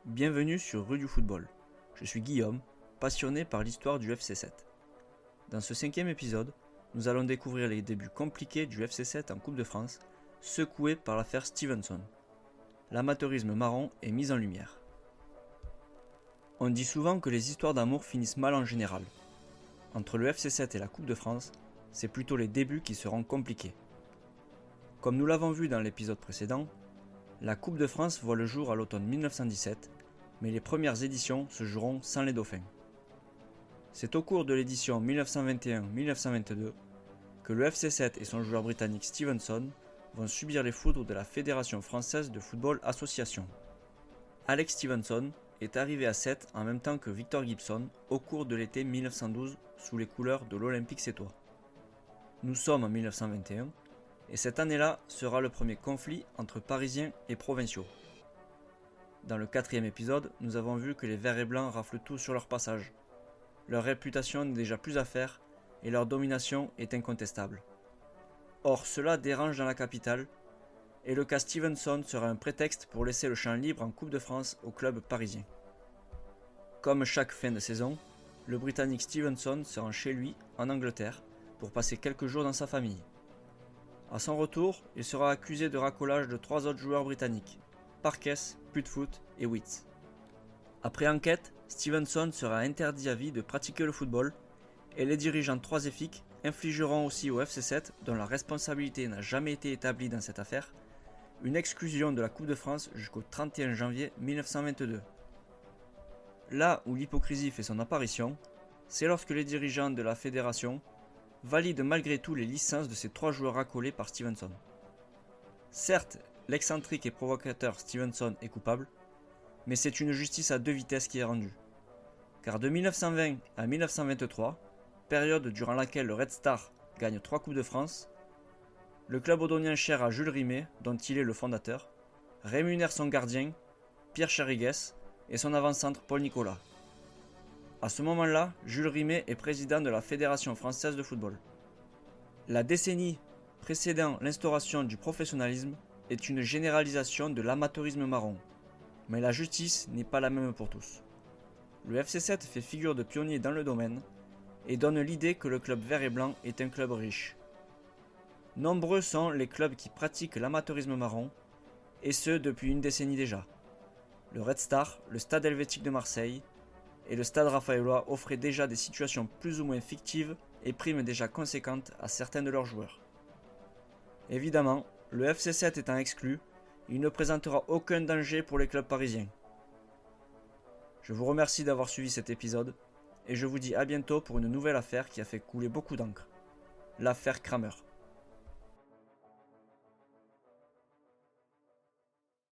Bienvenue sur Rue du Football. Je suis Guillaume, passionné par l'histoire du FC 7. Dans ce 5e épisode, nous allons découvrir les débuts compliqués du FC 7 en Coupe de France, secoués par l'affaire Stevenson. L'amateurisme marron est mis en lumière. On dit souvent que les histoires d'amour finissent mal en général. Entre le FC 7 et la Coupe de France, c'est plutôt les débuts qui seront compliqués. Comme nous l'avons vu dans l'épisode précédent, la Coupe de France voit le jour à l'automne 1917, mais les premières éditions se joueront sans les dauphins. C'est au cours de l'édition 1921-1922 que le FC 7 et son joueur britannique Stevenson vont subir les foudres de la Fédération française de football association. Alex Stevenson est arrivé à 7 en même temps que Victor Gibson au cours de l'été 1912 sous les couleurs de l'Olympique sétois. Nous sommes en 1921 et cette année-là sera le premier conflit entre Parisiens et provinciaux. Dans le 4e épisode, nous avons vu que les Verts et Blancs raflent tout sur leur passage. Leur réputation n'est déjà plus à faire et leur domination est incontestable. Or, cela dérange dans la capitale et le cas Stevenson sera un prétexte pour laisser le champ libre en Coupe de France au club parisien. Comme chaque fin de saison, le Britannique Stevenson se rend chez lui, en Angleterre, pour passer quelques jours dans sa famille. A son retour, il sera accusé de racolage de 3 autres joueurs britanniques, Parkes, Putfoot et Witts. Après enquête, Stevenson sera interdit à vie de pratiquer le football et les dirigeants troisifiques infligeront aussi au FC 7, dont la responsabilité n'a jamais été établie dans cette affaire, une exclusion de la Coupe de France jusqu'au 31 janvier 1922. Là où l'hypocrisie fait son apparition, c'est lorsque les dirigeants de la fédération valident malgré tout les licences de ces 3 joueurs racolés par Stevenson. Certes, l'excentrique et provocateur Stevenson est coupable, mais c'est une justice à 2 vitesses qui est rendue. Car de 1920 à 1923, période durant laquelle le Red Star gagne 3 Coupes de France, le club odonien cher à Jules Rimet, dont il est le fondateur, rémunère son gardien, Pierre Charigues, et son avant-centre Paul Nicolas. À ce moment-là, Jules Rimet est président de la Fédération française de football. La décennie précédant l'instauration du professionnalisme est une généralisation de l'amateurisme marron, mais la justice n'est pas la même pour tous. Le FC 7 fait figure de pionnier dans le domaine et donne l'idée que le club vert et blanc est un club riche. Nombreux sont les clubs qui pratiquent l'amateurisme marron, et ce depuis une décennie déjà. Le Red Star, le Stade Helvétique de Marseille et le Stade Raphaëlois offraient déjà des situations plus ou moins fictives et primes déjà conséquentes à certains de leurs joueurs. Évidemment, le FC 7 étant exclu, il ne présentera aucun danger pour les clubs parisiens. Je vous remercie d'avoir suivi cet épisode et je vous dis à bientôt pour une nouvelle affaire qui a fait couler beaucoup d'encre, l'affaire Kramer.